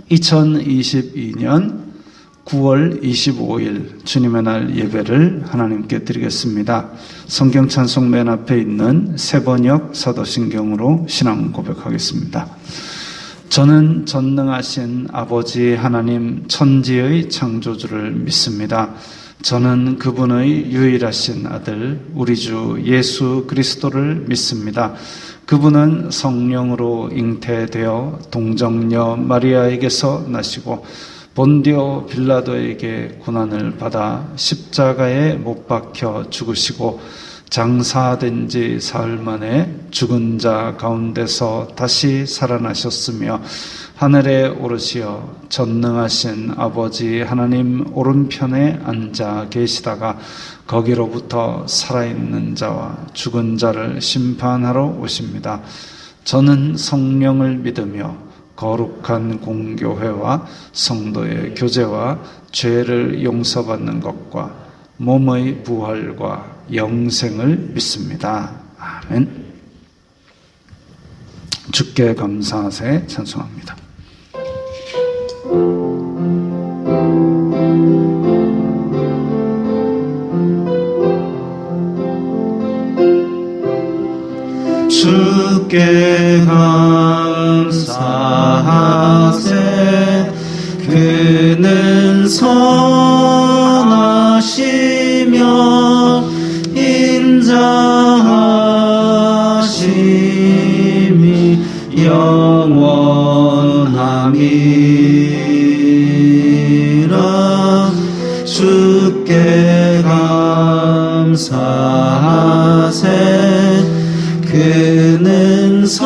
2022년 9월 25일 주님의 날 예배를 하나님께 드리겠습니다. 성경 찬송 맨 앞에 있는 세번역 사도신경으로 신앙 고백하겠습니다. 저는 전능하신 아버지 하나님 천지의 창조주를 믿습니다. 저는 그분의 유일하신 아들 우리 주 예수 그리스도를 믿습니다. 그분은 성령으로 잉태되어 동정녀 마리아에게서 나시고 본디오 빌라도에게 고난을 받아 십자가에 못 박혀 죽으시고 장사된 지 사흘 만에 죽은 자 가운데서 다시 살아나셨으며 하늘에 오르시어 전능하신 아버지 하나님 오른편에 앉아 계시다가 거기로부터 살아있는 자와 죽은 자를 심판하러 오십니다. 저는 성령을 믿으며 거룩한 공교회와 성도의 교제와 죄를 용서받는 것과 몸의 부활과 영생을 믿습니다. 아멘. 주께 감사하세 찬송합니다. 주께 감사하세 그는 선하시며 인자하심이 영원함이라. 주께 감사하세 그는 선하시며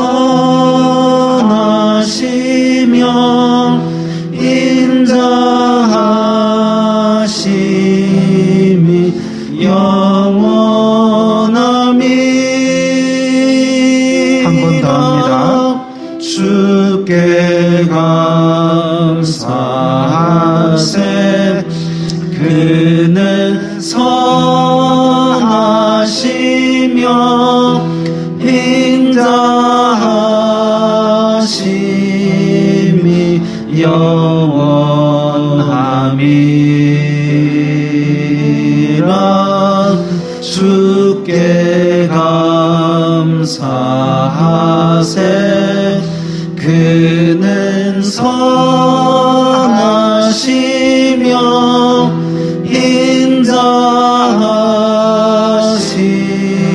인자하심이 영원함이라. 한 번 더 합니다. 주께 감사하세 그는 선하시며 인자하심이 영원함이라. 주께 감사하세 그는 선하시며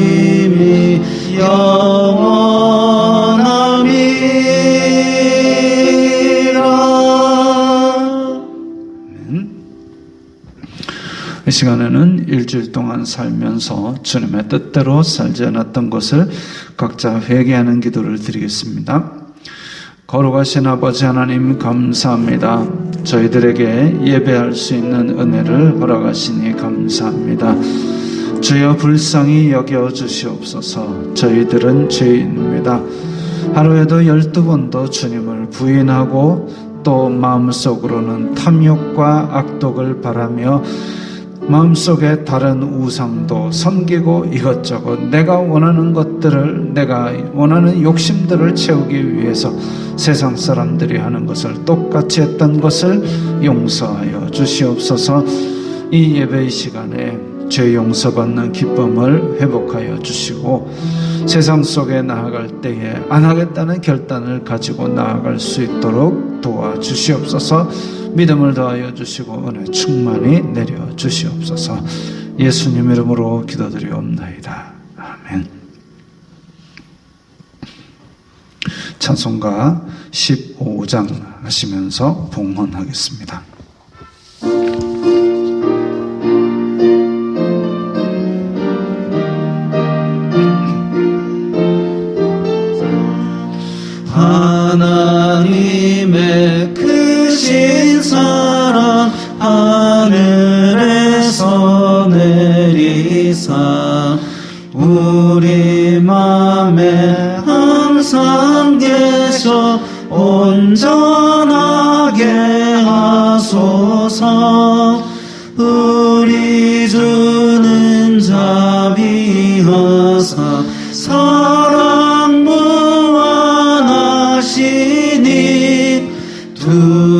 인자하심이 영원함이라. 이 시간에는 일주일 동안 살면서 주님의 뜻대로 살지 않았던 것을 각자 회개하는 기도를 드리겠습니다. 거룩하신 아버지 하나님 감사합니다. 저희들에게 예배할 수 있는 은혜를 허락하시니 감사합니다. 주여 불쌍히 여겨주시옵소서. 저희들은 죄인입니다. 하루에도 12번도 주님을 부인하고 또 마음속으로는 탐욕과 악독을 바라며 마음속에 다른 우상도 섬기고 이것저것 내가 원하는 것들을, 내가 원하는 욕심들을 채우기 위해서 세상 사람들이 하는 것을 똑같이 했던 것을 용서하여 주시옵소서. 이 예배의 시간에 죄 용서받는 기쁨을 회복하여 주시고 세상 속에 나아갈 때에 안 하겠다는 결단을 가지고 나아갈 수 있도록 도와주시옵소서. 믿음을 더하여 주시고 은혜 충만히 내려 주시옵소서. 예수님 이름으로 기도드리옵나이다. 아멘. 찬송가 15장 하시면서 봉헌하겠습니다. 하나님의 크신 사랑 하늘에서 내리사 우리 맘에 항상 계셔 온전하게 하소서. 우리 주는 자비하사 사랑 무한하시니 두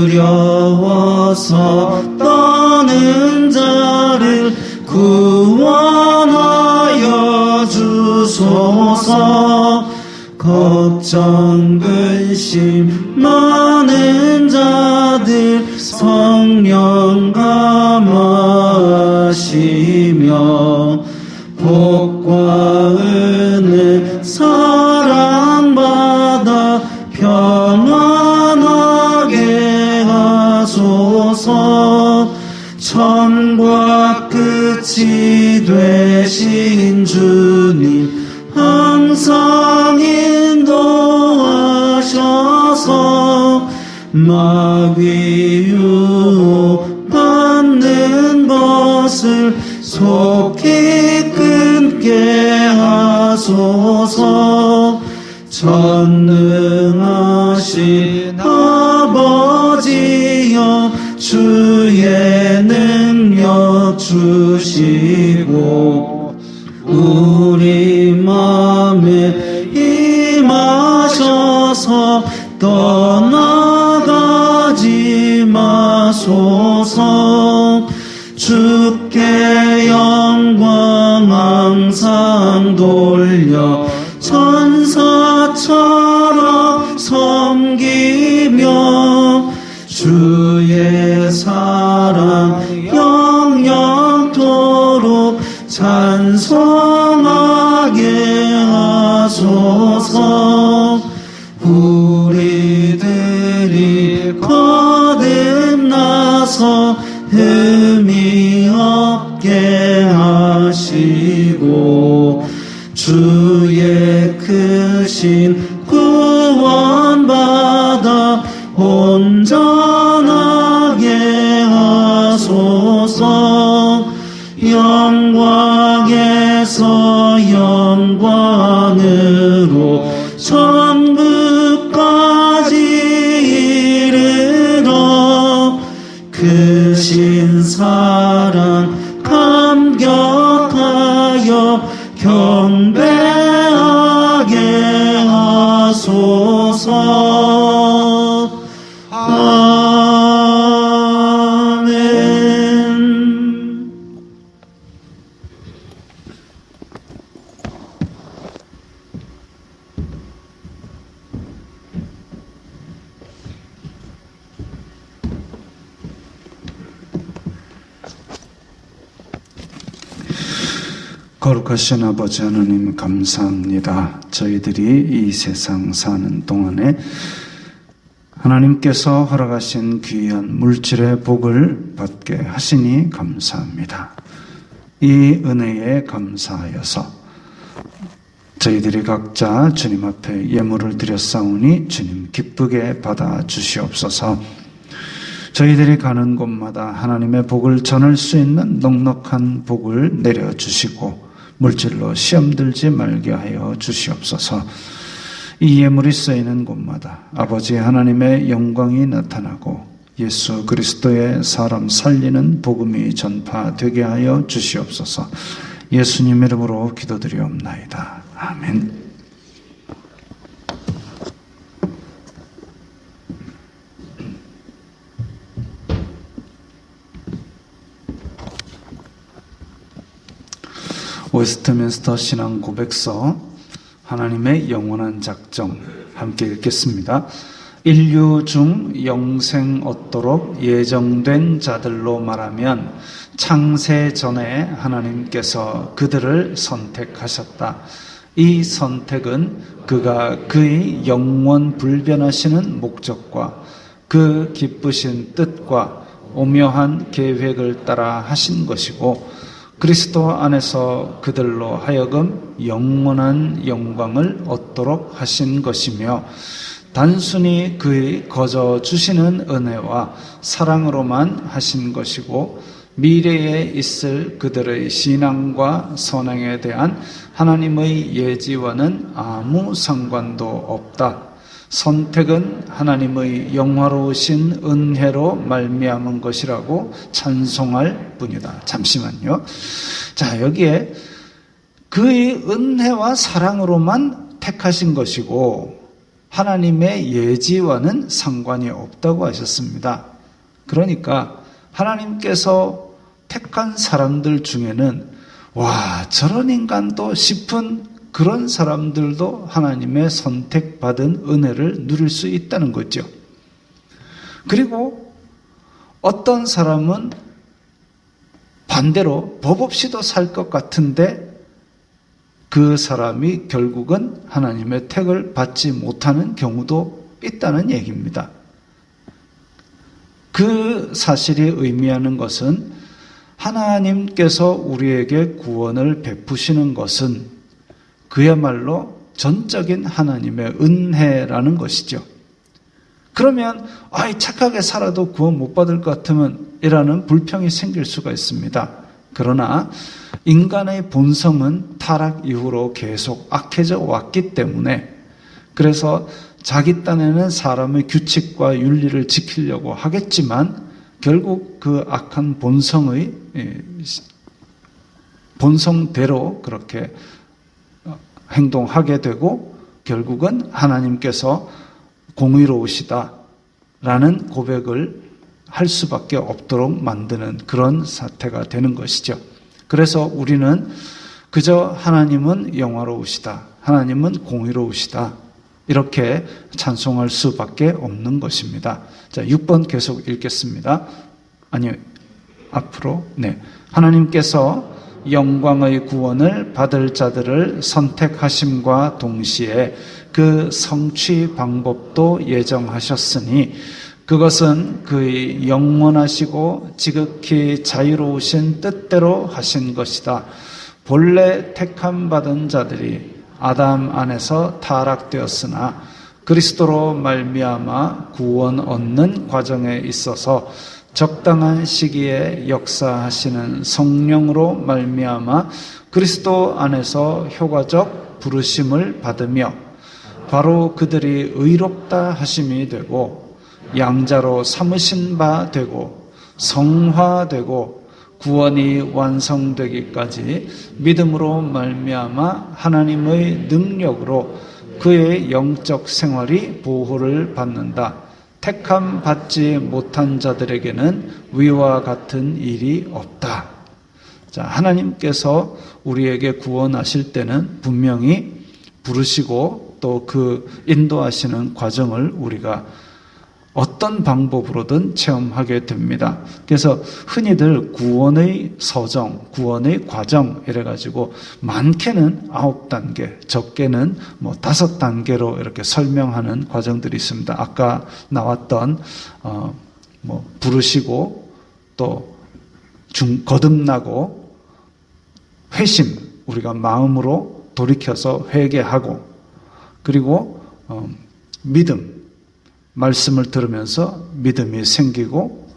구원하여 주소서. 걱정 근심 많은 자들 성령 감화하시며 복과 은혜 사랑받아 평안하게 하소서. 처음과 끝이 되신 주님 항상 인도하셔서 마귀 유혹 받는 것을 속히 끊게 하소서. 전능하신 아버지여 주의 능력 주시고 우리 마음에 임하셔서 떠나가지 마소서. 주께 영광 항상 돌려 천사처럼 섬기며 주의 사랑 영영토록 찬송하게 하소서. 우리들이 거듭나서 흠이 없게 하시고 주의 크신 구원받아 온전하게 하소서. 영광에서 영광으로 천국까지 이르러 크신 사랑 감격하여 경배하게 하소서. 아멘. 거룩하신 아버지 하나님 감사합니다. 저희들이 이 세상 사는 동안에 하나님께서 허락하신 귀한 물질의 복을 받게 하시니 감사합니다. 이 은혜에 감사하여서 저희들이 각자 주님 앞에 예물을 드렸사오니 주님 기쁘게 받아 주시옵소서. 저희들이 가는 곳마다 하나님의 복을 전할 수 있는 넉넉한 복을 내려주시고 물질로 시험 들지 말게 하여 주시옵소서. 이 예물이 쓰이는 곳마다 아버지 하나님의 영광이 나타나고 예수 그리스도의 사람 살리는 복음이 전파되게 하여 주시옵소서. 예수님 이름으로 기도드리옵나이다. 아멘. 웨스트민스터 신앙 고백서 하나님의 영원한 작정 함께 읽겠습니다. 인류 중 영생 얻도록 예정된 자들로 말하면 창세 전에 하나님께서 그들을 선택하셨다. 이 선택은 그가 그의 영원 불변하시는 목적과 그 기쁘신 뜻과 오묘한 계획을 따라 하신 것이고 그리스도 안에서 그들로 하여금 영원한 영광을 얻도록 하신 것이며 단순히 그의 거저 주시는 은혜와 사랑으로만 하신 것이고 미래에 있을 그들의 신앙과 선행에 대한 하나님의 예지와는 아무 상관도 없다. 선택은 하나님의 영화로우신 은혜로 말미암은 것이라고 찬송할 뿐이다. 잠시만요. 자, 여기에 그의 은혜와 사랑으로만 택하신 것이고 하나님의 예지와는 상관이 없다고 하셨습니다. 그러니까 하나님께서 택한 사람들 중에는 와, 저런 인간도 싶은 그런 사람들도 하나님의 선택받은 은혜를 누릴 수 있다는 거죠. 그리고 어떤 사람은 반대로 법 없이도 살 것 같은데 그 사람이 결국은 하나님의 택을 받지 못하는 경우도 있다는 얘기입니다. 그 사실이 의미하는 것은 하나님께서 우리에게 구원을 베푸시는 것은 그야말로 전적인 하나님의 은혜라는 것이죠. 그러면 착하게 살아도 구원 못 받을 것 같으면 이라는 불평이 생길 수가 있습니다. 그러나 인간의 본성은 타락 이후로 계속 악해져 왔기 때문에 그래서 자기 딴에는 사람의 규칙과 윤리를 지키려고 하겠지만 결국 그 악한 본성대로 그렇게 행동하게 되고 결국은 하나님께서 공의로우시다라는 고백을 할 수밖에 없도록 만드는 그런 사태가 되는 것이죠. 그래서 우리는 그저 하나님은 영화로우시다, 하나님은 공의로우시다 이렇게 찬송할 수밖에 없는 것입니다. 자, 6번 계속 읽겠습니다. 앞으로. 네. 하나님께서 영광의 구원을 받을 자들을 선택하심과 동시에 그 성취 방법도 예정하셨으니 그것은 그의 영원하시고 지극히 자유로우신 뜻대로 하신 것이다. 본래 택함 받은 자들이 아담 안에서 타락되었으나 그리스도로 말미암아 구원 얻는 과정에 있어서 적당한 시기에 역사하시는 성령으로 말미암아 그리스도 안에서 효과적 부르심을 받으며 바로 그들이 의롭다 하심이 되고 양자로 삼으신 바 되고 성화되고 구원이 완성되기까지 믿음으로 말미암아 하나님의 능력으로 그의 영적 생활이 보호를 받는다. 택함 받지 못한 자들에게는 위와 같은 일이 없다. 자, 하나님께서 우리에게 구원하실 때는 분명히 부르시고 또 그 인도하시는 과정을 우리가 어떤 방법으로든 체험하게 됩니다. 그래서 흔히들 구원의 서정, 구원의 과정 이래가지고 많게는 9단계, 적게는 5단계로 이렇게 설명하는 과정들이 있습니다. 아까 나왔던 부르시고 또 거듭나고 회심, 우리가 마음으로 돌이켜서 회개하고 그리고 믿음, 말씀을 들으면서 믿음이 생기고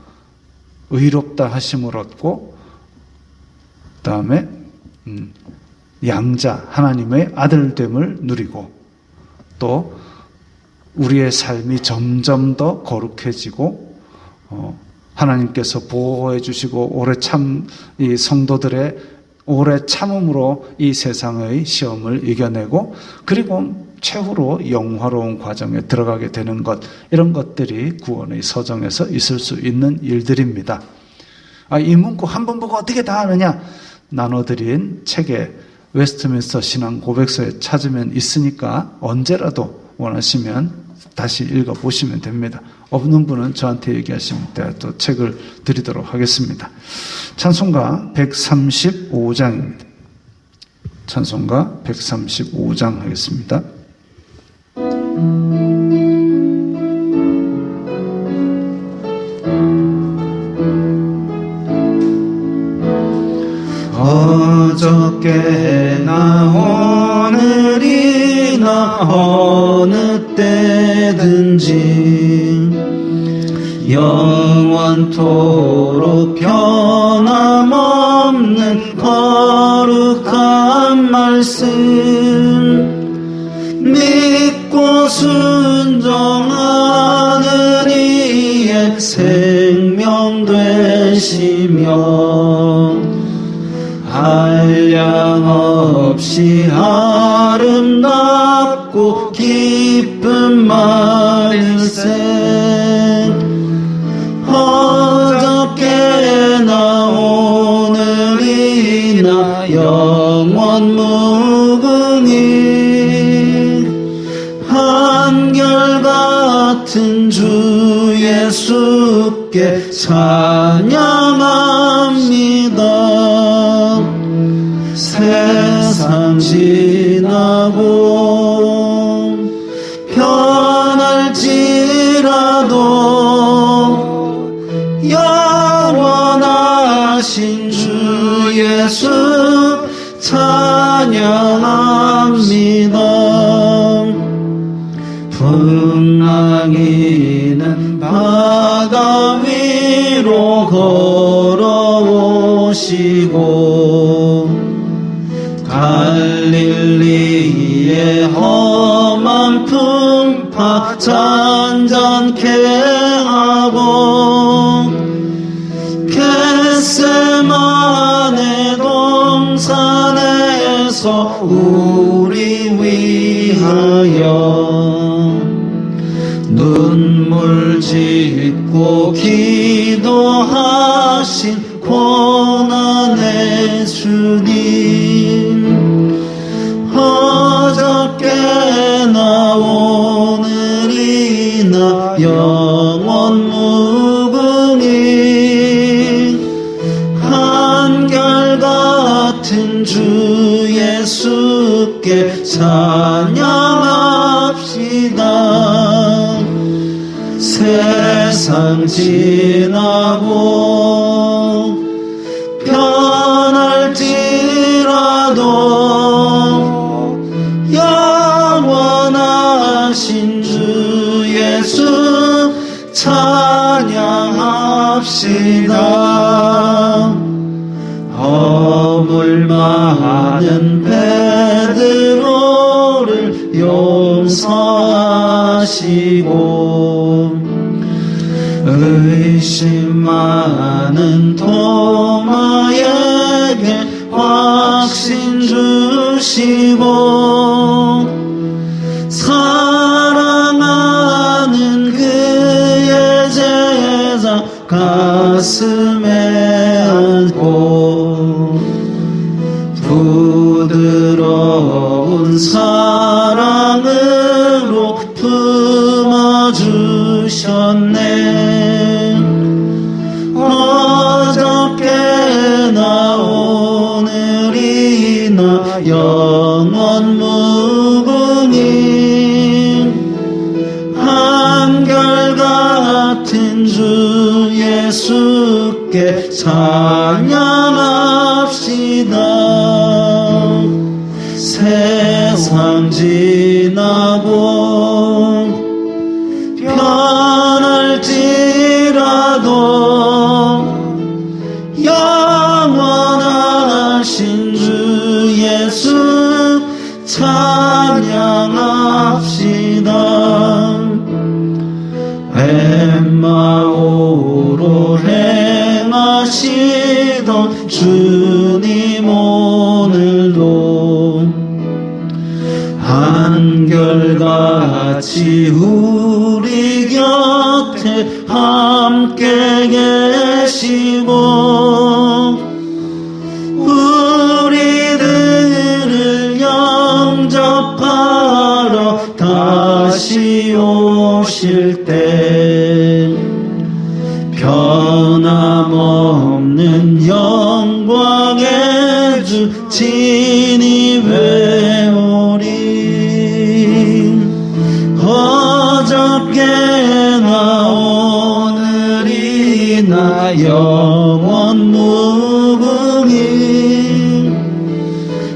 의롭다 하심을 얻고 그다음에 양자 하나님의 아들됨을 누리고 또 우리의 삶이 점점 더 거룩해지고 하나님께서 보호해 주시고 이 성도들의 오래 참음으로 이 세상의 시험을 이겨내고 그리고 최후로 영화로운 과정에 들어가게 되는 것, 이런 것들이 구원의 서정에서 있을 수 있는 일들입니다. 이 문구 한 번 보고 어떻게 다 아느냐? 나눠드린 책에 웨스트민스터 신앙 고백서에 찾으면 있으니까 언제라도 원하시면 다시 읽어보시면 됩니다. 없는 분은 저한테 얘기하시면 제가 또 책을 드리도록 하겠습니다. 찬송가 135장입니다. 찬송가 135장 하겠습니다. 어저께나 오늘이나 어느 때든지 영원토록 변함없는 거룩한 말씀 믿고 순종하는 이의 생명 되시며 한량없이 아름답고 기쁜 말일생 어저께나 나 영원 무궁히 한결같은 주 예수께 찬양합니다. 세상 지나고 변할지라도 영원하신 주 예수 찬양합니다. 풍랑이는 바다 위로 걸어오시고 갈릴리의 험한 풍파 잔잔케 하고 겟세마네 동산에서 우리 위하여 눈물 짓고 기도하신 고난의 주님, 어저께나 오늘이나 영원 무궁히 한결같은 주 예수께 찬양합시다. 세상 지나고 변할지라도 영원하신 주 예수 찬양합시다. 허물 많은 베드로를 용서하시고 의심 많은 도마에게 확신 주시고 사랑하는 그의 제자 가슴에 안고 부드러운 사랑으로 품어주셨네. 어저께나 오늘이나 영원 무궁히 한결같은 주 예수께 찬양합시다. 세상 지나고 변할지라도 영원하신 주 예수 찬양합시다. 엠마오로 행하시던 주님 오늘도 한결같이 우리 곁에 함께 계시고 우리들을 영접하러 다시 오실 때 변함없는 영광의 주 진입해 오리. 어저께나 오늘이나 영원 무궁히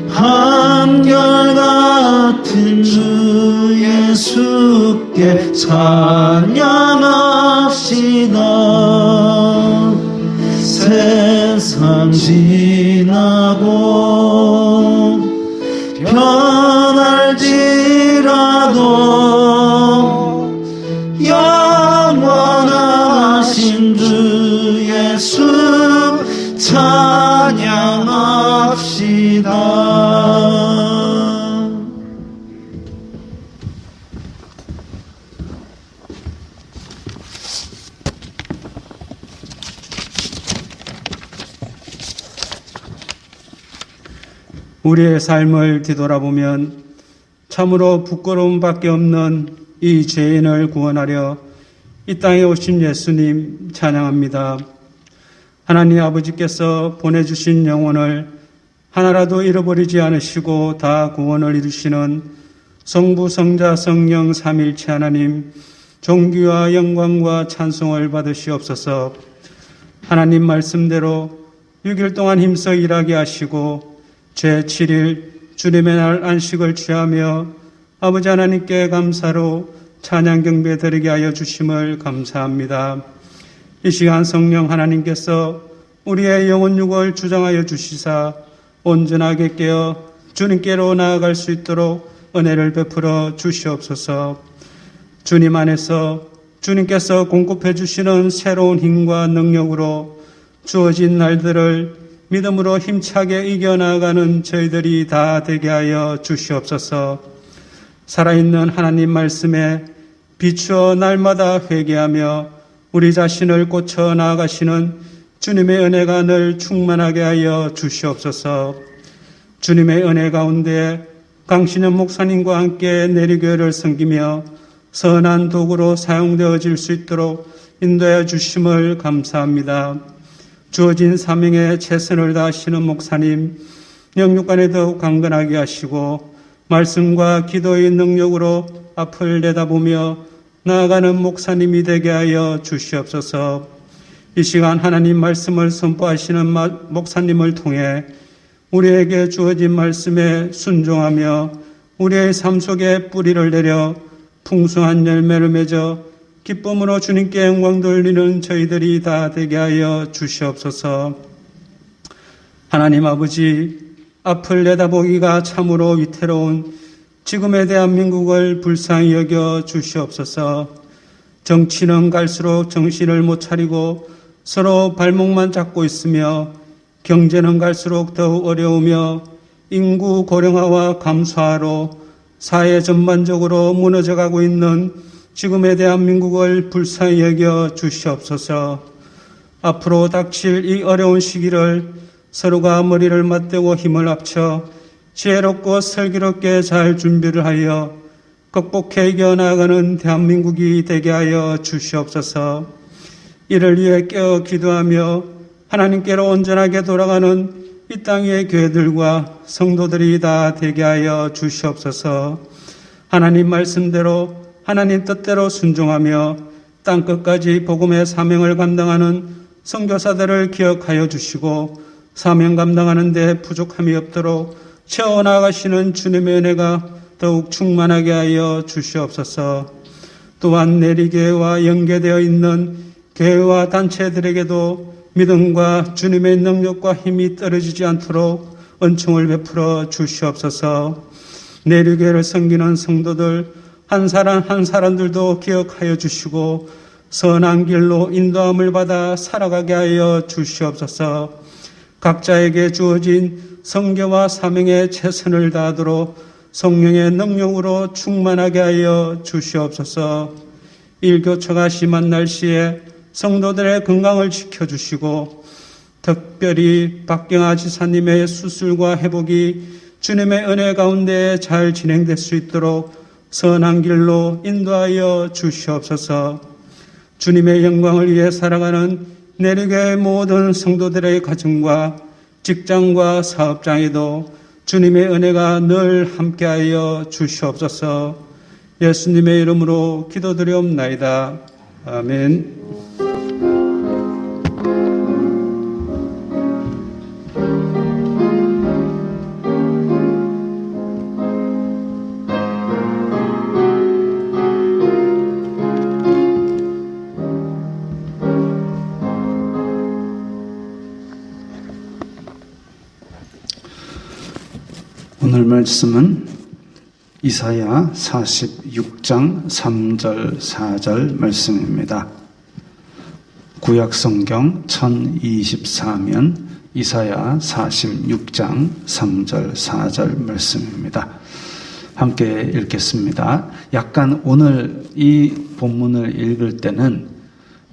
한결같은 주 예수께 찬양합시다. 세상 지나고 변할지라도 영원하신 주 예수 찬양합시다. 우리의 삶을 뒤돌아보면 참으로 부끄러움밖에 없는 이 죄인을 구원하려 이 땅에 오신 예수님 찬양합니다. 하나님 아버지께서 보내주신 영혼을 하나라도 잃어버리지 않으시고 다 구원을 이루시는 성부, 성자, 성령 삼일체 하나님, 존귀와 영광과 찬송을 받으시옵소서. 하나님 말씀대로 6일 동안 힘써 일하게 하시고 제7일 주님의 날 안식을 취하며 아버지 하나님께 감사로 찬양 경배 드리게 하여 주심을 감사합니다. 이 시간 성령 하나님께서 우리의 영혼 육을 주장하여 주시사 온전하게 깨어 주님께로 나아갈 수 있도록 은혜를 베풀어 주시옵소서. 주님 안에서 주님께서 공급해 주시는 새로운 힘과 능력으로 주어진 날들을 믿음으로 힘차게 이겨나가는 저희들이 다 되게 하여 주시옵소서. 살아있는 하나님 말씀에 비추어 날마다 회개하며 우리 자신을 고쳐 나아가시는 주님의 은혜가 늘 충만하게 하여 주시옵소서. 주님의 은혜 가운데 강신현 목사님과 함께 내리교회를 섬기며 선한 도구로 사용되어질 수 있도록 인도해 주심을 감사합니다. 주어진 사명에 최선을 다하시는 목사님, 영육간에 더욱 강건하게 하시고 말씀과 기도의 능력으로 앞을 내다보며 나아가는 목사님이 되게 하여 주시옵소서. 이 시간 하나님 말씀을 선포하시는 목사님을 통해 우리에게 주어진 말씀에 순종하며 우리의 삶 속에 뿌리를 내려 풍성한 열매를 맺어 기쁨으로 주님께 영광 돌리는 저희들이 다 되게 하여 주시옵소서. 하나님 아버지, 앞을 내다보기가 참으로 위태로운 지금의 대한민국을 불쌍히 여겨 주시옵소서. 정치는 갈수록 정신을 못 차리고 서로 발목만 잡고 있으며 경제는 갈수록 더욱 어려우며 인구 고령화와 감소화로 사회 전반적으로 무너져가고 있는 지금의 대한민국을 불쌍히 여겨 주시옵소서. 앞으로 닥칠 이 어려운 시기를 서로가 머리를 맞대고 힘을 합쳐 지혜롭고 슬기롭게 잘 준비를 하여 극복해 이겨나가는 대한민국이 되게 하여 주시옵소서. 이를 위해 깨어 기도하며 하나님께로 온전하게 돌아가는 이 땅의 교회들과 성도들이 다 되게 하여 주시옵소서. 하나님 말씀대로 하나님 뜻대로 순종하며 땅끝까지 복음의 사명을 감당하는 선교사들을 기억하여 주시고 사명 감당하는 데 부족함이 없도록 채워나가시는 주님의 은혜가 더욱 충만하게 하여 주시옵소서. 또한 내리교회와 연계되어 있는 교회와 단체들에게도 믿음과 주님의 능력과 힘이 떨어지지 않도록 은총을 베풀어 주시옵소서. 내리교회를 섬기는 성도들 한 사람 한 사람들도 기억하여 주시고 선한 길로 인도함을 받아 살아가게 하여 주시옵소서. 각자에게 주어진 성교와 사명에 최선을 다하도록 성령의 능력으로 충만하게 하여 주시옵소서. 일교차가 심한 날씨에 성도들의 건강을 지켜주시고 특별히 박경아 지사님의 수술과 회복이 주님의 은혜 가운데 잘 진행될 수 있도록 선한 길로 인도하여 주시옵소서. 주님의 영광을 위해 살아가는 내리교회 모든 성도들의 가정과 직장과 사업장에도 주님의 은혜가 늘 함께하여 주시옵소서. 예수님의 이름으로 기도드리옵나이다. 아멘. 오늘 말씀은 이사야 46장 3절 4절 말씀입니다. 구약성경 1024면 이사야 46장 3절 4절 말씀입니다. 함께 읽겠습니다. 약간 오늘 이 본문을 읽을 때는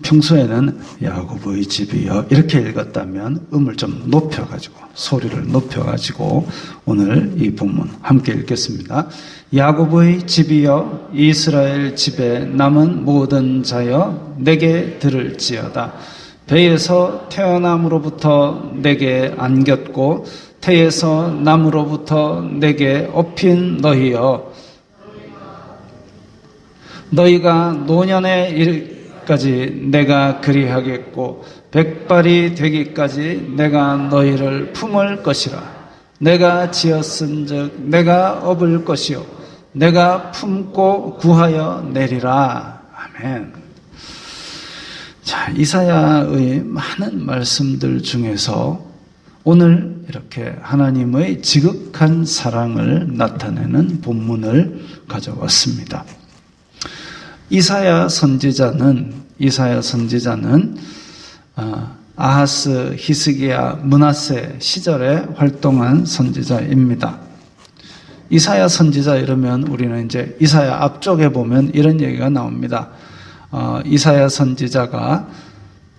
평소에는 야고보의 집이여 이렇게 읽었다면 음을 좀 높여가지고 소리를 높여가지고 오늘 이 본문 함께 읽겠습니다. 야고보의 집이여 이스라엘 집에 남은 모든 자여 내게 들을지어다. 배에서 태어남으로부터 내게 안겼고 태에서 남으로부터 내게 업힌 너희여 너희가 노년에 이르기까지 내가 그리하겠고 백발이 되기까지 내가 너희를 품을 것이라. 내가 지었은즉 내가 업을 것이요 내가 품고 구하여 내리라. 아멘. 자, 이사야의 많은 말씀들 중에서 오늘 이렇게 하나님의 지극한 사랑을 나타내는 본문을 가져왔습니다. 이사야 선지자는 아하스, 히스기야, 므낫세 시절에 활동한 선지자입니다. 이사야 선지자 이러면 우리는 이제 이사야 앞쪽에 보면 이런 얘기가 나옵니다. 이사야 선지자가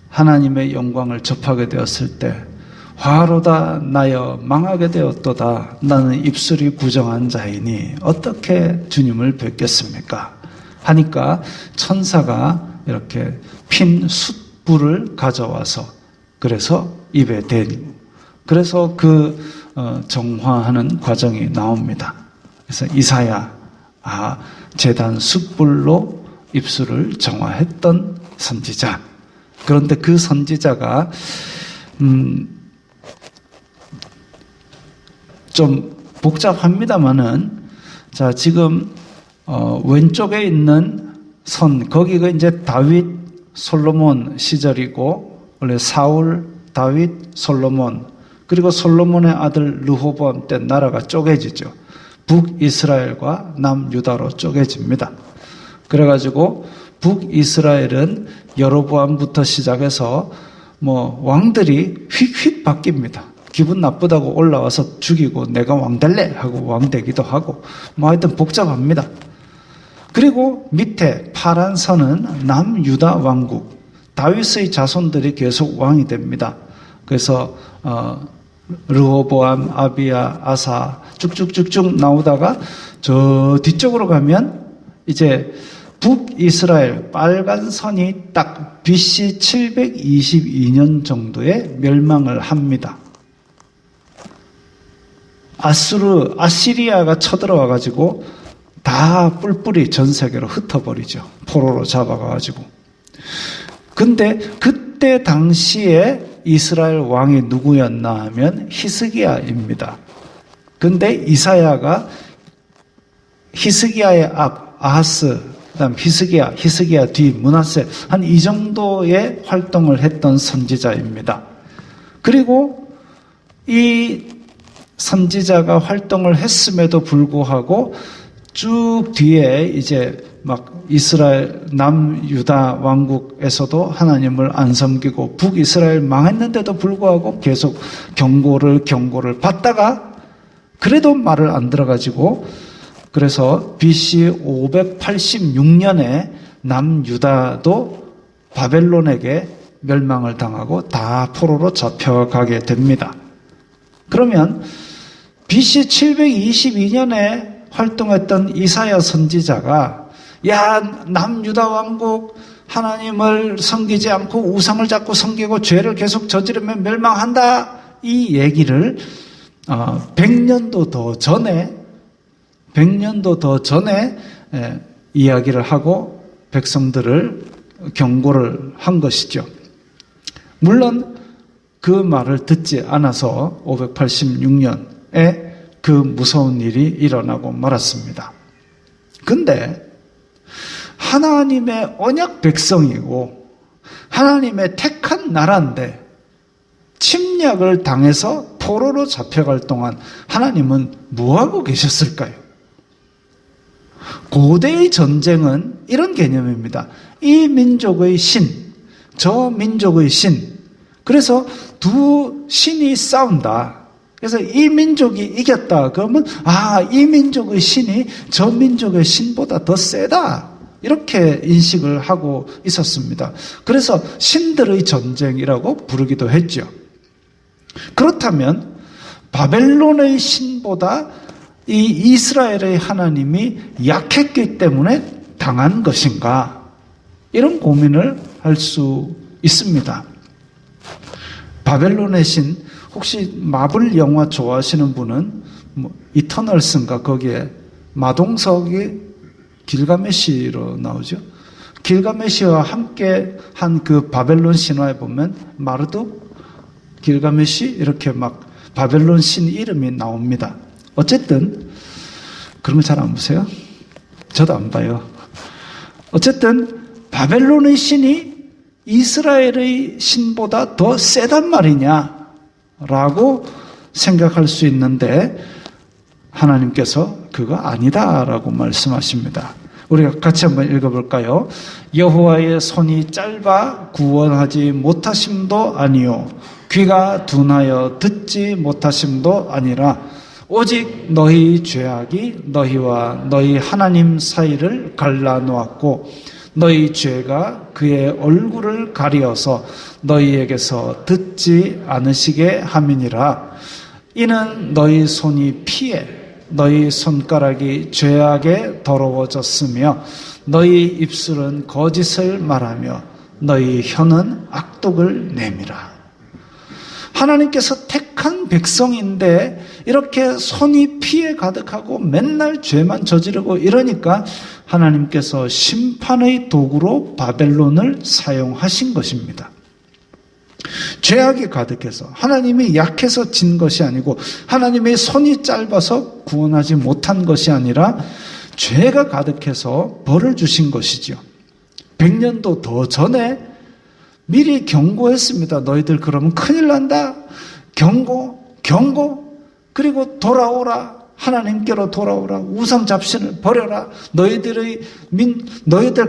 하나님의 영광을 접하게 되었을 때 화로다 나여 망하게 되었도다. 나는 입술이 부정한 자이니 어떻게 주님을 뵙겠습니까? 하니까 천사가 이렇게 핀 숯불을 가져와서 그래서 입에 대고 그래서 그 정화하는 과정이 나옵니다. 그래서 이사야 제단 숯불로 입술을 정화했던 선지자. 그런데 그 선지자가 좀 복잡합니다만은 자 지금 왼쪽에 있는 선 거기가 이제 다윗 솔로몬 시절이고 원래 사울 다윗 솔로몬 그리고 솔로몬의 아들 르호보암 때 나라가 쪼개지죠. 북이스라엘과 남유다로 쪼개집니다. 그래가지고 북이스라엘은 여로보암부터 시작해서 왕들이 휙휙 바뀝니다. 기분 나쁘다고 올라와서 죽이고 내가 왕 될래 하고 왕 되기도 하고 하여튼 복잡합니다. 그리고 밑에 파란 선은 남유다 왕국 다윗의 자손들이 계속 왕이 됩니다. 그래서 르호보암, 아비야, 아사 쭉쭉쭉쭉 나오다가 저 뒤쪽으로 가면 이제 북이스라엘 빨간 선이 딱 BC 722년 정도에 멸망을 합니다. 아시리아가 쳐들어와가지고 다 뿔뿔이 전 세계로 흩어버리죠. 포로로 잡아가가지고. 근데 그때 당시에 이스라엘 왕이 누구였나 하면 히스기야입니다. 근데 이사야가 히스기야의 앞, 아하스, 그다음 히스기야 뒤, 므낫세 한 이 정도의 활동을 했던 선지자입니다. 그리고 이 선지자가 활동을 했음에도 불구하고 쭉 뒤에 이제 막 이스라엘 남유다 왕국에서도 하나님을 안 섬기고 북이스라엘 망했는데도 불구하고 계속 경고를 받다가 그래도 말을 안 들어가지고 그래서 BC 586년에 남유다도 바벨론에게 멸망을 당하고 다 포로로 잡혀가게 됩니다. 그러면 BC 722년에 활동했던 이사야 선지자가 남유다 왕국 하나님을 섬기지 않고 우상을 자꾸 섬기고 죄를 계속 저지르면 멸망한다 이 얘기를 100년도 더 전에 이야기를 하고 백성들을 경고를 한 것이죠. 물론 그 말을 듣지 않아서 586년에 그 무서운 일이 일어나고 말았습니다. 근데 하나님의 언약 백성이고 하나님의 택한 나라인데 침략을 당해서 포로로 잡혀갈 동안 하나님은 뭐하고 계셨을까요? 고대의 전쟁은 이런 개념입니다. 이 민족의 신, 저 민족의 신. 그래서 두 신이 싸운다. 그래서 이 민족이 이겼다. 그러면 이 민족의 신이 저 민족의 신보다 더 세다. 이렇게 인식을 하고 있었습니다. 그래서 신들의 전쟁이라고 부르기도 했죠. 그렇다면 바벨론의 신보다 이 이스라엘의 하나님이 약했기 때문에 당한 것인가? 이런 고민을 할 수 있습니다. 바벨론의 신, 혹시 마블 영화 좋아하시는 분은 이터널스인가 거기에 마동석이 길가메시로 나오죠. 길가메시와 함께 한 그 바벨론 신화에 보면 마르둑, 길가메시 이렇게 막 바벨론 신 이름이 나옵니다. 어쨌든 그런 거 잘 안 보세요? 저도 안 봐요. 어쨌든 바벨론의 신이 이스라엘의 신보다 더 세단 말이냐라고 생각할 수 있는데 하나님께서 그거 아니다라고 말씀하십니다. 우리가 같이 한번 읽어볼까요? 여호와의 손이 짧아 구원하지 못하심도 아니요 귀가 둔하여 듣지 못하심도 아니라 오직 너희 죄악이 너희와 너희 하나님 사이를 갈라놓았고 너희 죄가 그의 얼굴을 가리어서 너희에게서 듣지 않으시게 함이니라. 이는 너희 손이 피해 너희 손가락이 죄악에 더러워졌으며 너희 입술은 거짓을 말하며 너희 혀는 악독을 내밀어. 하나님께서 택한 백성인데 이렇게 손이 피에 가득하고 맨날 죄만 저지르고 이러니까 하나님께서 심판의 도구로 바벨론을 사용하신 것입니다. 죄악이 가득해서 하나님이 약해서 진 것이 아니고 하나님의 손이 짧아서 구원하지 못한 것이 아니라 죄가 가득해서 벌을 주신 것이죠. 100년도 더 전에 미리 경고했습니다. 너희들 그러면 큰일 난다. 경고. 그리고 돌아오라. 하나님께로 돌아오라. 우상 잡신을 버려라. 너희들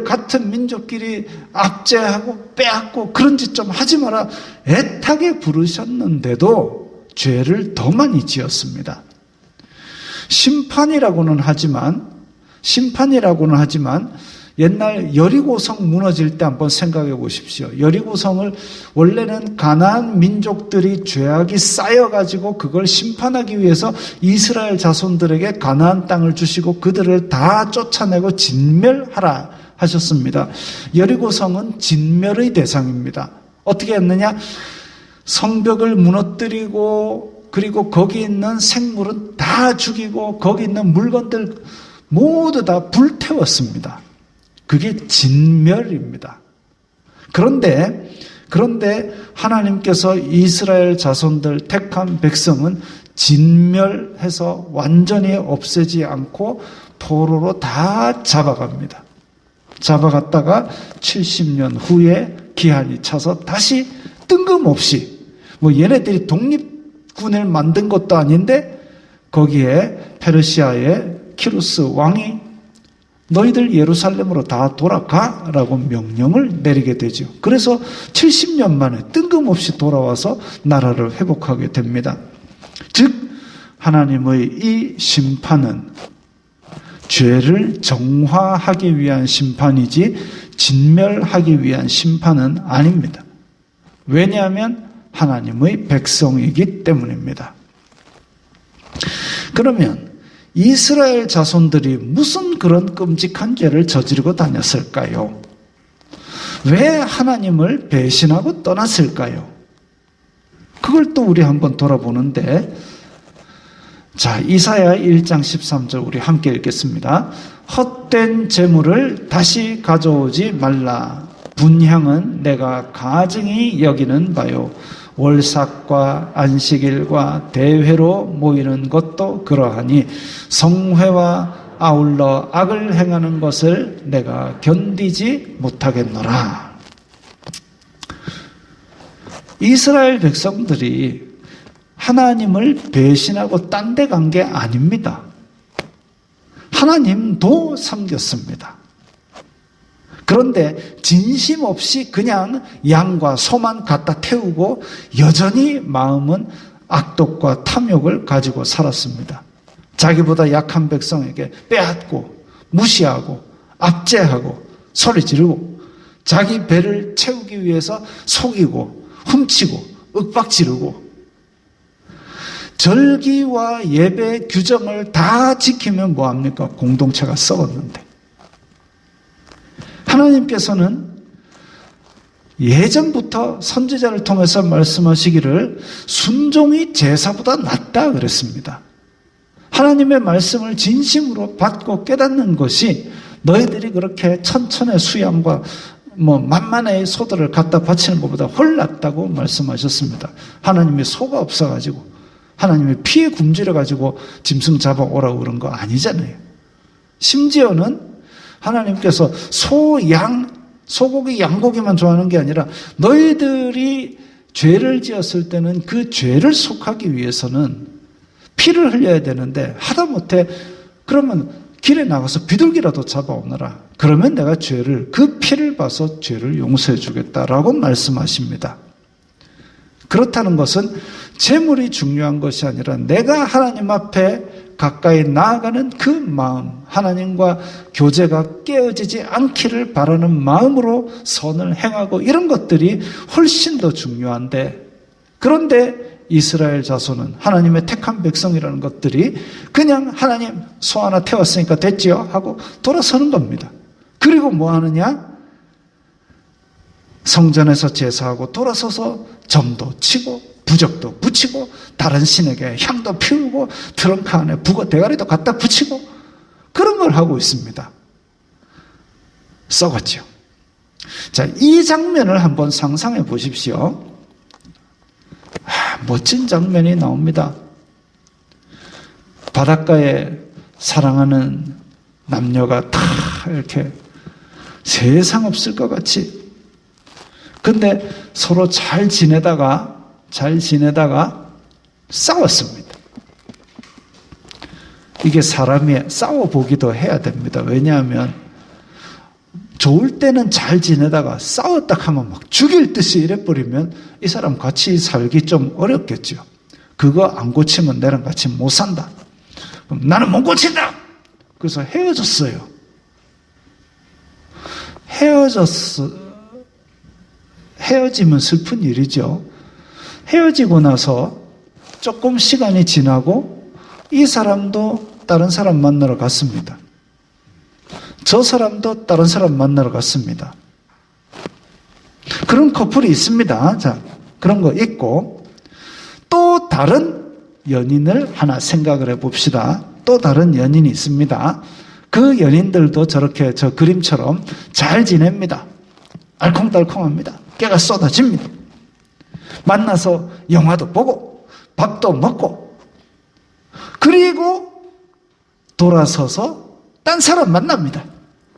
같은 민족끼리 압제하고 빼앗고 그런 짓 좀 하지 마라. 애타게 부르셨는데도 죄를 더 많이 지었습니다. 심판이라고는 하지만 옛날 여리고성 무너질 때 한번 생각해 보십시오. 여리고성을 원래는 가나안 민족들이 죄악이 쌓여가지고 그걸 심판하기 위해서 이스라엘 자손들에게 가나안 땅을 주시고 그들을 다 쫓아내고 진멸하라 하셨습니다. 여리고성은 진멸의 대상입니다. 어떻게 했느냐? 성벽을 무너뜨리고 그리고 거기 있는 생물은 다 죽이고 거기 있는 물건들 모두 다 불태웠습니다. 그게 진멸입니다. 그런데 하나님께서 이스라엘 자손들 택한 백성은 진멸해서 완전히 없애지 않고 포로로 다 잡아갑니다. 잡아갔다가 70년 후에 기한이 차서 다시 뜬금없이 얘네들이 독립군을 만든 것도 아닌데 거기에 페르시아의 키루스 왕이 너희들 예루살렘으로 다 돌아가라고 명령을 내리게 되죠. 그래서 70년 만에 뜬금없이 돌아와서 나라를 회복하게 됩니다. 즉 하나님의 이 심판은 죄를 정화하기 위한 심판이지 진멸하기 위한 심판은 아닙니다. 왜냐하면 하나님의 백성이기 때문입니다. 그러면 이스라엘 자손들이 무슨 그런 끔찍한 죄를 저지르고 다녔을까요? 왜 하나님을 배신하고 떠났을까요? 그걸 또 우리 한번 돌아보는데, 자, 이사야 1장 13절 우리 함께 읽겠습니다. 헛된 재물을 다시 가져오지 말라. 분향은 내가 가증히 여기는 바요. 월삭과 안식일과 대회로 모이는 것도 그러하니 성회와 아울러 악을 행하는 것을 내가 견디지 못하겠노라. 이스라엘 백성들이 하나님을 배신하고 딴 데 간 게 아닙니다. 하나님도 섬겼습니다. 그런데 진심 없이 그냥 양과 소만 갖다 태우고 여전히 마음은 악독과 탐욕을 가지고 살았습니다. 자기보다 약한 백성에게 빼앗고 무시하고 압제하고 소리 지르고 자기 배를 채우기 위해서 속이고 훔치고 윽박지르고 절기와 예배 규정을 다 지키면 뭐합니까? 공동체가 썩었는데. 하나님께서는 예전부터 선지자를 통해서 말씀하시기를 순종이 제사보다 낫다 그랬습니다. 하나님의 말씀을 진심으로 받고 깨닫는 것이 너희들이 그렇게 천천의 수양과 만만의 소들을 갖다 바치는 것보다 훨 낫다고 말씀하셨습니다. 하나님이 소가 없어가지고 하나님이 피에 굶주려가지고 짐승 잡아오라고 그런 거 아니잖아요. 심지어는 하나님께서 소고기, 양고기만 좋아하는 게 아니라 너희들이 죄를 지었을 때는 그 죄를 속하기 위해서는 피를 흘려야 되는데 하다못해 그러면 길에 나가서 비둘기라도 잡아오너라. 그러면 내가 그 피를 봐서 죄를 용서해 주겠다라고 말씀하십니다. 그렇다는 것은 재물이 중요한 것이 아니라 내가 하나님 앞에 가까이 나아가는 그 마음, 하나님과 교제가 깨어지지 않기를 바라는 마음으로 선을 행하고 이런 것들이 훨씬 더 중요한데, 그런데 이스라엘 자손은 하나님의 택한 백성이라는 것들이 그냥 하나님 소 하나 태웠으니까 됐지요 하고 돌아서는 겁니다. 그리고 뭐 하느냐? 성전에서 제사하고 돌아서서 점도 치고 부적도 붙이고 다른 신에게 향도 피우고 트렁크 안에 북어 대가리도 갖다 붙이고 그런 걸 하고 있습니다. 썩었죠. 자, 이 장면을 한번 상상해 보십시오. 멋진 장면이 나옵니다. 바닷가에 사랑하는 남녀가 다 이렇게 세상 없을 것 같이, 근데 서로 잘 지내다가 싸웠습니다. 이게 사람이 싸워보기도 해야 됩니다. 왜냐하면 좋을 때는 잘 지내다가 싸웠다 하면 막 죽일 듯이 이래버리면 이 사람 같이 살기 좀 어렵겠죠. 그거 안 고치면 나랑 같이 못 산다. 그럼 나는 못 고친다. 그래서 헤어졌어요. 헤어지면 슬픈 일이죠. 헤어지고 나서 조금 시간이 지나고 이 사람도 다른 사람 만나러 갔습니다. 저 사람도 다른 사람 만나러 갔습니다. 그런 커플이 있습니다. 자, 그런 거 있고, 또 다른 연인을 하나 생각을 해봅시다. 또 다른 연인이 있습니다. 그 연인들도 저렇게 저 그림처럼 잘 지냅니다. 알콩달콩합니다. 깨가 쏟아집니다. 만나서 영화도 보고 밥도 먹고, 그리고 돌아서서 딴 사람 만납니다.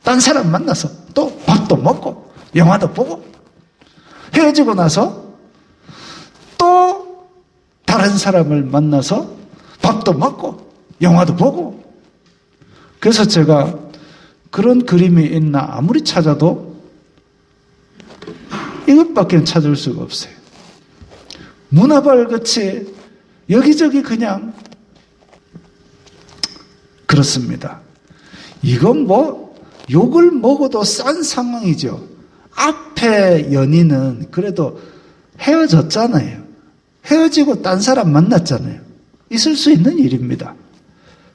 딴 사람 만나서 또 밥도 먹고 영화도 보고, 헤어지고 나서 또 다른 사람을 만나서 밥도 먹고 영화도 보고. 그래서 제가 그런 그림이 있나 아무리 찾아도 이것밖에 찾을 수가 없어요. 문화발같이 여기저기 그냥 그렇습니다. 이건 뭐 욕을 먹어도 싼 상황이죠. 앞에 연인은 그래도 헤어졌잖아요. 헤어지고 딴 사람 만났잖아요. 있을 수 있는 일입니다.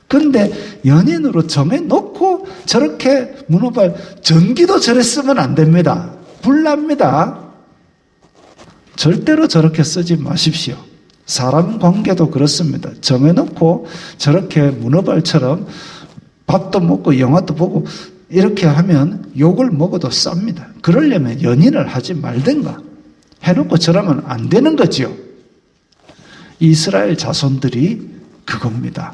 그런데 연인으로 정해놓고 저렇게 문어발 전기도 저래 쓰면 안 됩니다. 불납니다. 절대로 저렇게 쓰지 마십시오. 사람 관계도 그렇습니다. 정해놓고 저렇게 문어발처럼 밥도 먹고 영화도 보고 이렇게 하면 욕을 먹어도 쌉니다. 그러려면 연인을 하지 말든가. 해놓고 저러면 안 되는 거지요. 이스라엘 자손들이 그겁니다.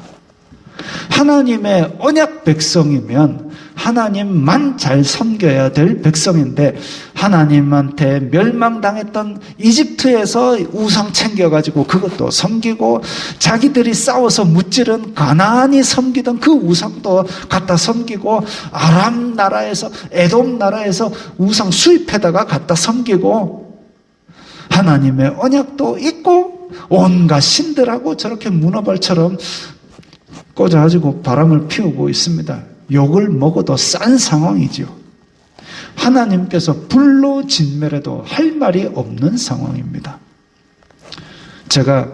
하나님의 언약 백성이면 하나님만 잘 섬겨야 될 백성인데, 하나님한테 멸망당했던 이집트에서 우상 챙겨가지고 그것도 섬기고, 자기들이 싸워서 무찌른 가나안이 섬기던 그 우상도 갖다 섬기고, 아람 나라에서 에돔 나라에서 우상 수입해다가 갖다 섬기고, 하나님의 언약도 있고 온갖 신들하고 저렇게 문어발처럼 꽂아가지고 바람을 피우고 있습니다. 욕을 먹어도 싼 상황이죠. 하나님께서 불로 진멸해도 할 말이 없는 상황입니다. 제가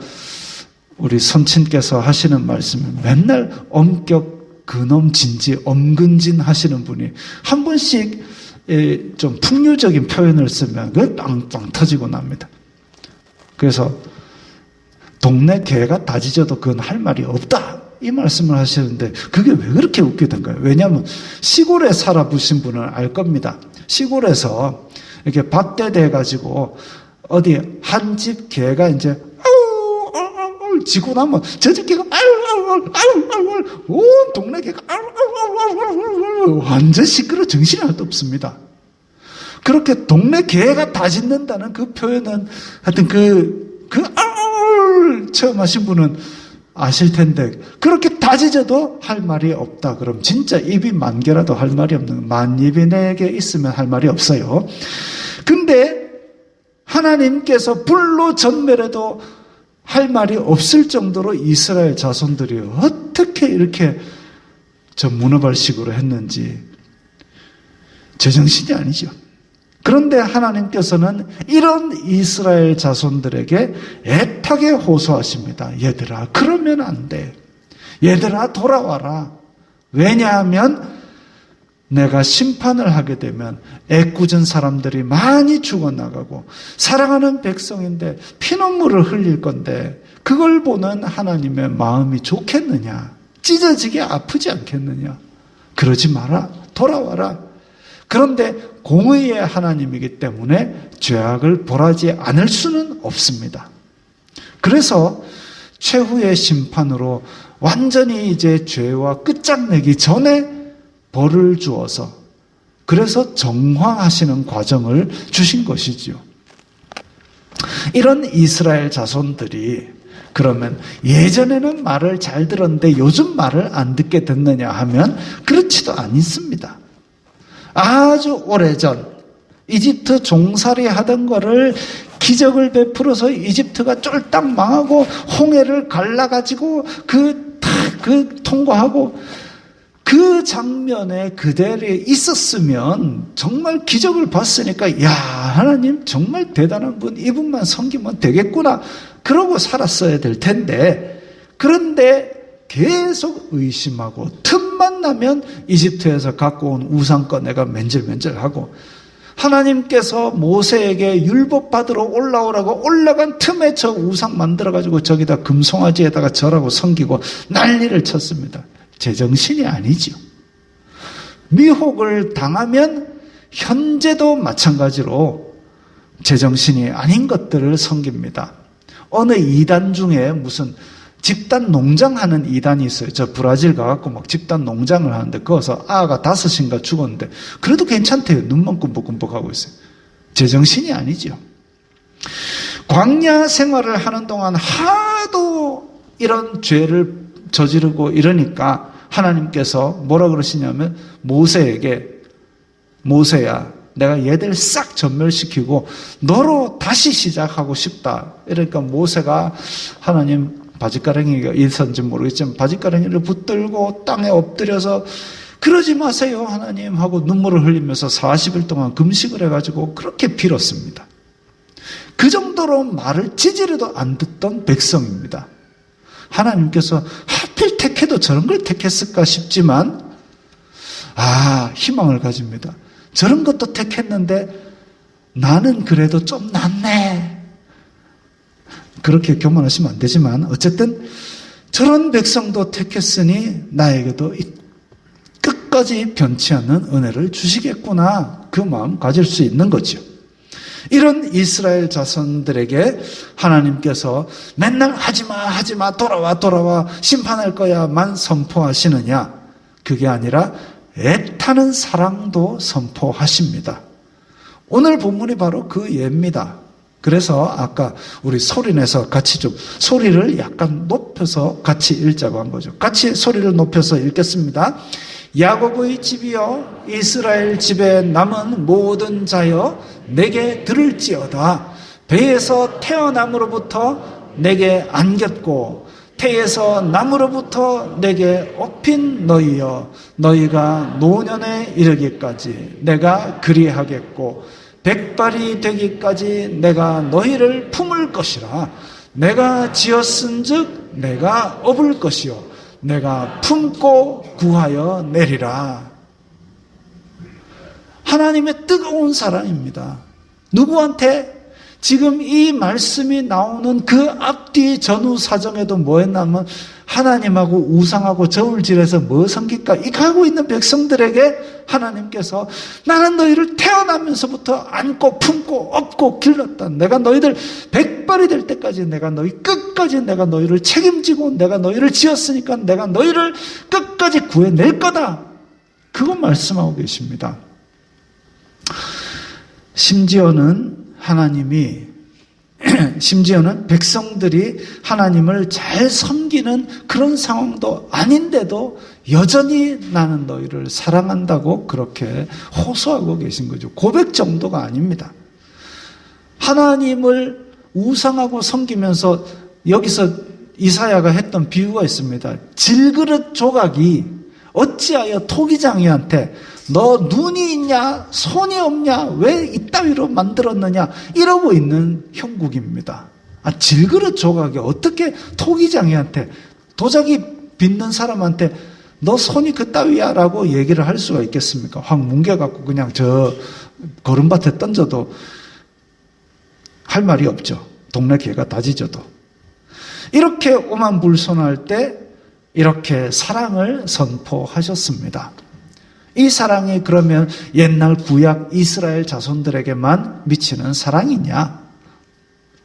우리 선친께서 하시는 말씀을 맨날 엄격 근엄 진지 엄근진 하시는 분이 한 번씩 좀 풍류적인 표현을 쓰면 그 빵빵 터지고 납니다. 그래서 동네 개가 다 짖어도 그건 할 말이 없다 이 말씀을 하시는데 그게 왜 그렇게 웃기던가요? 왜냐하면 시골에 살아보신 분은 알 겁니다. 시골에서 이렇게 밭대 가지고 어디 한 집 개가 이제 지고 나면 저 집 개가 온 동네 개가 완전 시끄러 정신이 하나도 없습니다. 그렇게 동네 개가 다 짖는다는 그 표현은 하여튼 처음 하신 분은 아실 텐데 그렇게 다 짖어도 할 말이 없다. 그럼 진짜 입이 만 개라도 할 말이 없는 만입이 내게 있으면 할 말이 없어요. 근데 하나님께서 불로 전멸해도 할 말이 없을 정도로 이스라엘 자손들이 어떻게 이렇게 저 문어발식으로 했는지 제정신이 아니죠. 그런데 하나님께서는 이런 이스라엘 자손들에게 애타게 호소하십니다. 얘들아, 그러면 안 돼. 얘들아, 돌아와라. 왜냐하면 내가 심판을 하게 되면 애꿎은 사람들이 많이 죽어나가고 사랑하는 백성인데 피눈물을 흘릴 건데 그걸 보는 하나님의 마음이 좋겠느냐? 찢어지게 아프지 않겠느냐? 그러지 마라. 돌아와라. 그런데 공의의 하나님이기 때문에 죄악을 벌하지 않을 수는 없습니다. 그래서 최후의 심판으로 완전히 이제 죄와 끝장내기 전에 벌을 주어서 그래서 정화하시는 과정을 주신 것이지요. 이런 이스라엘 자손들이 그러면 예전에는 말을 잘 들었는데 요즘 말을 안 듣게 됐느냐 하면 그렇지도 않습니다. 아주 오래전 이집트 종살이 하던 거를 기적을 베풀어서 이집트가 쫄딱 망하고 홍해를 갈라가지고 통과하고 그 장면에 그대로 있었으면 정말 기적을 봤으니까 야 하나님 정말 대단한 분 이분만 섬기면 되겠구나 그러고 살았어야 될 텐데 그런데 계속 의심하고 틈만 나면 이집트에서 갖고 온 우상 꺼내가 맨질맨질하고 하나님께서 모세에게 율법 받으러 올라오라고 올라간 틈에 저 우상 만들어가지고 저기다 금송아지에다가 절하고 섬기고 난리를 쳤습니다. 제정신이 아니죠. 미혹을 당하면 현재도 마찬가지로 제정신이 아닌 것들을 섬깁니다. 어느 이단 중에 무슨 집단 농장하는 이단이 있어요. 저 브라질 가갖고 막 집단 농장을 하는데 거기서 아가 5인가 죽었는데 그래도 괜찮대요. 눈만 끔뻑끔뻑하고 있어요. 제정신이 아니죠. 광야 생활을 하는 동안 하도 이런 죄를 저지르고 이러니까 하나님께서 뭐라 그러시냐면 모세에게 모세야 내가 얘들 싹 전멸시키고 너로 다시 시작하고 싶다. 이러니까 모세가 하나님 바짓가랑이가 있었는지 모르겠지만 바짓가랑이를 붙들고 땅에 엎드려서 그러지 마세요 하나님 하고 눈물을 흘리면서 40일 동안 금식을 해가지고 그렇게 빌었습니다. 그 정도로 말을 찌질해도 안 듣던 백성입니다. 하나님께서 하필 택해도 저런 걸 택했을까 싶지만 희망을 가집니다. 저런 것도 택했는데 나는 그래도 좀 낫네. 그렇게 교만하시면 안 되지만 어쨌든 저런 백성도 택했으니 나에게도 끝까지 변치 않는 은혜를 주시겠구나. 그 마음 가질 수 있는 거죠. 이런 이스라엘 자손들에게 하나님께서 맨날 하지마 돌아와 심판할 거야만 선포하시느냐? 그게 아니라 애타는 사랑도 선포하십니다. 오늘 본문이 바로 그 예입니다. 그래서 아까 우리 소리내서 같이 좀 소리를 약간 높여서 같이 읽자고 한 거죠. 같이 소리를 높여서 읽겠습니다. 야곱의 집이여 이스라엘 집에 남은 모든 자여 내게 들을지어다. 배에서 태어남으로부터 내게 안겼고 태에서 나무로부터 내게 업힌 너희여, 너희가 노년에 이르기까지 내가 그리하겠고 백발이 되기까지 내가 너희를 품을 것이라. 내가 지었은즉 내가 업을 것이요 내가 품고 구하여 내리라. 하나님의 뜨거운 사랑입니다. 누구한테? 지금 이 말씀이 나오는 그 앞뒤 전후 사정에도 뭐였냐면 하나님하고 우상하고 저울질해서 뭐 섬길까 이거 하고 있는 백성들에게 하나님께서 나는 너희를 태어나면서부터 안고 품고 업고 길렀다. 내가 너희들 백발이 될 때까지 내가 너희 끝까지 내가 너희를 책임지고 내가 너희를 지었으니까 내가 너희를 끝까지 구해낼 거다. 그거 말씀하고 계십니다. 심지어는 백성들이 하나님을 잘 섬기는 그런 상황도 아닌데도 여전히 나는 너희를 사랑한다고 그렇게 호소하고 계신 거죠. 고백 정도가 아닙니다. 하나님을 우상하고 섬기면서 여기서 이사야가 했던 비유가 있습니다. 질그릇 조각이 어찌하여 토기장이한테 너 눈이 있냐 손이 없냐 왜 이따위로 만들었느냐 이러고 있는 형국입니다. 질그릇 조각이 어떻게 토기장이한테 도자기 빚는 사람한테 너 손이 그따위야 라고 얘기를 할 수가 있겠습니까? 확 뭉개갖고 그냥 저 거름밭에 던져도 할 말이 없죠. 동네 개가 다 짖어도. 이렇게 오만불손할 때 이렇게 사랑을 선포하셨습니다. 이 사랑이 그러면 옛날 구약 이스라엘 자손들에게만 미치는 사랑이냐?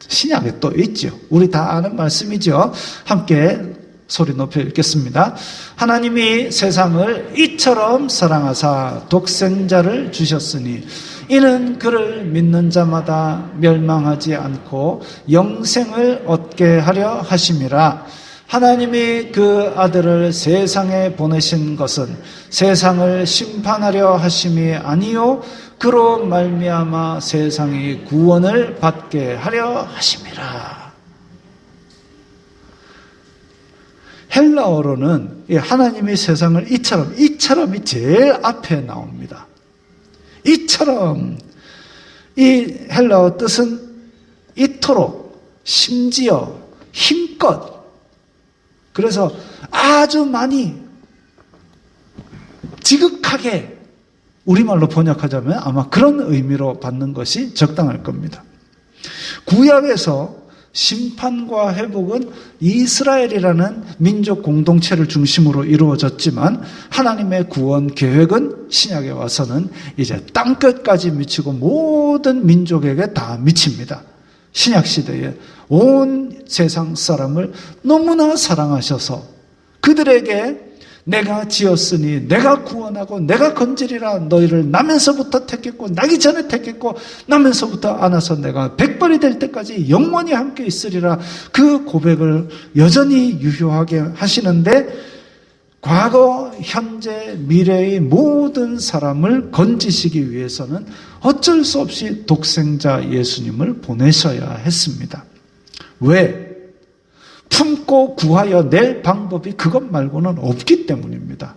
신약에 또 있죠. 우리 다 아는 말씀이죠. 함께 소리 높여 읽겠습니다. 하나님이 세상을 이처럼 사랑하사 독생자를 주셨으니 이는 그를 믿는 자마다 멸망하지 않고 영생을 얻게 하려 하심이라. 하나님이 그 아들을 세상에 보내신 것은 세상을 심판하려 하심이 아니요 그로 말미암아 세상이 구원을 받게 하려 하심이라. 헬라어로는 하나님이 세상을 이처럼이 제일 앞에 나옵니다. 이처럼, 이 헬라어 뜻은 이토록, 심지어, 힘껏. 그래서 아주 많이 지극하게 우리말로 번역하자면 아마 그런 의미로 받는 것이 적당할 겁니다. 구약에서 심판과 회복은 이스라엘이라는 민족 공동체를 중심으로 이루어졌지만 하나님의 구원 계획은 신약에 와서는 이제 땅끝까지 미치고 모든 민족에게 다 미칩니다. 신약 시대에 온 세상 사람을 너무나 사랑하셔서 그들에게 내가 지었으니 내가 구원하고 내가 건지리라. 너희를 나면서부터 택했고 나기 전에 택했고 나면서부터 안아서 내가 백발이 될 때까지 영원히 함께 있으리라. 그 고백을 여전히 유효하게 하시는데 과거, 현재, 미래의 모든 사람을 건지시기 위해서는 어쩔 수 없이 독생자 예수님을 보내셔야 했습니다. 왜? 품고 구하여 낼 방법이 그것 말고는 없기 때문입니다.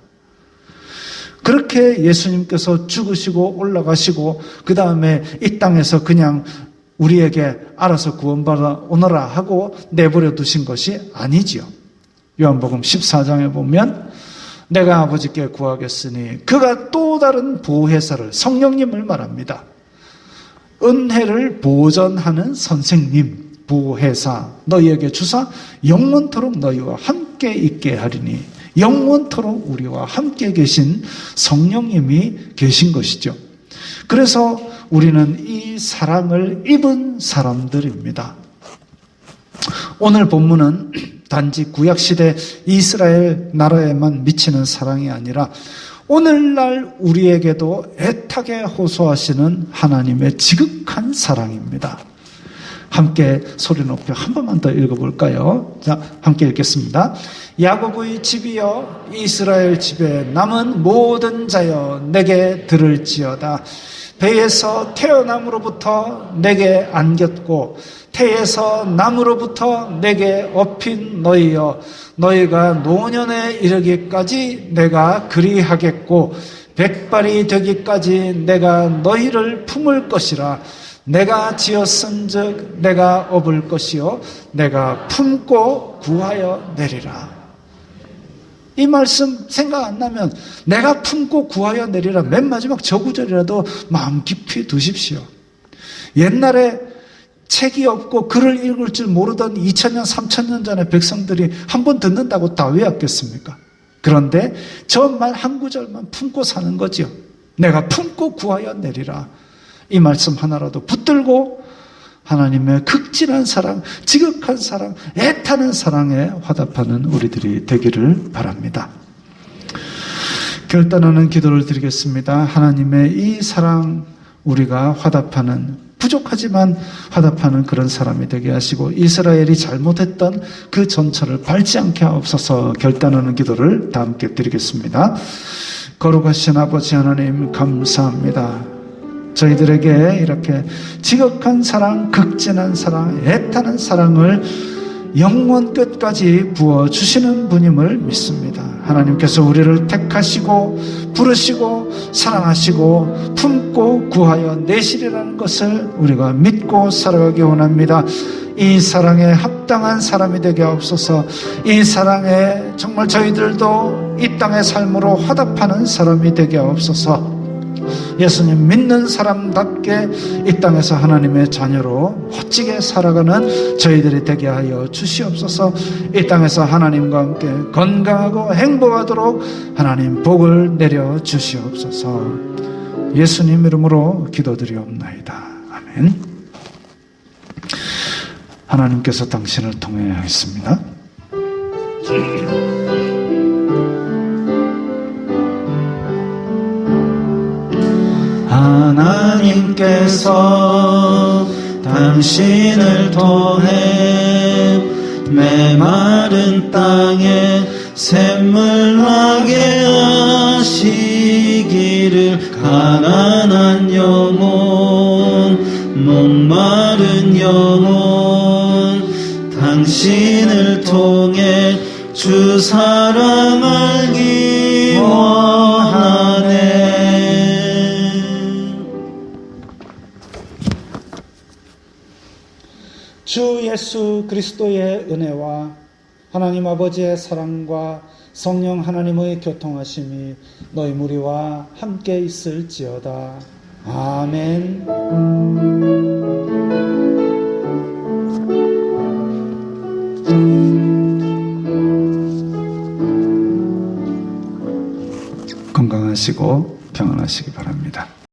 그렇게 예수님께서 죽으시고 올라가시고 그 다음에 이 땅에서 그냥 우리에게 알아서 구원받아 오너라 하고 내버려 두신 것이 아니지요. 요한복음 14장에 보면 내가 아버지께 구하겠으니 그가 또 다른 보혜사를 성령님을 말합니다. 은혜를 보전하는 선생님 보혜사 너희에게 주사 영원토록 너희와 함께 있게 하리니 영원토록 우리와 함께 계신 성령님이 계신 것이죠. 그래서 우리는 이 사랑을 입은 사람들입니다. 오늘 본문은 단지 구약시대 이스라엘 나라에만 미치는 사랑이 아니라 오늘날 우리에게도 애타게 호소하시는 하나님의 지극한 사랑입니다. 함께 소리 높여 한 번만 더 읽어볼까요? 자, 함께 읽겠습니다. 야곱의 집이여 이스라엘 집에 남은 모든 자여 내게 들을지어다. 배에서 태어남으로부터 내게 안겼고 태에서 남으로부터 내게 업힌 너희여, 너희가 노년에 이르기까지 내가 그리하겠고 백발이 되기까지 내가 너희를 품을 것이라. 내가 지었은즉 내가 업을 것이요 내가 품고 구하여 내리라. 이 말씀 생각 안 나면 내가 품고 구하여 내리라, 맨 마지막 저 구절이라도 마음 깊이 두십시오. 옛날에 책이 없고 글을 읽을 줄 모르던 2000년 3000년 전에 백성들이 한 번 듣는다고 다 외웠겠습니까? 그런데 저 말 한 구절만 품고 사는 거지요. 내가 품고 구하여 내리라. 이 말씀 하나라도 붙들고 하나님의 극진한 사랑, 지극한 사랑, 애타는 사랑에 화답하는 우리들이 되기를 바랍니다. 결단하는 기도를 드리겠습니다. 하나님의 이 사랑, 우리가 화답하는, 부족하지만 화답하는 그런 사람이 되게 하시고 이스라엘이 잘못했던 그 전철을 밟지 않게 하옵소서. 결단하는 기도를 다 함께 드리겠습니다. 거룩하신 아버지 하나님, 감사합니다. 저희들에게 이렇게 지극한 사랑, 극진한 사랑, 애타는 사랑을 영원 끝까지 부어주시는 분임을 믿습니다. 하나님께서 우리를 택하시고 부르시고 사랑하시고 품고 구하여 내시리라는 것을 우리가 믿고 살아가기 원합니다. 이 사랑에 합당한 사람이 되게 하옵소서. 이 사랑에 정말 저희들도 이 땅의 삶으로 화답하는 사람이 되게 하옵소서. 예수님 믿는 사람답게 이 땅에서 하나님의 자녀로 멋지게 살아가는 저희들이 되게 하여 주시옵소서. 이 땅에서 하나님과 함께 건강하고 행복하도록 하나님 복을 내려 주시옵소서. 예수님 이름으로 기도드리옵나이다. 아멘. 하나님께서 당신을 통해 하겠습니다. 하나님께서 당신을 통해 메마른 땅에 샘물 나게 하시기를. 가난한 영혼, 목마른 영혼, 당신을 통해 주 사랑 알기 원하네. 주 예수 그리스도의 은혜와 하나님 아버지의 사랑과 성령 하나님의 교통하심이 너희 무리와 함께 있을지어다. 아멘. 건강하시고 평안하시기 바랍니다.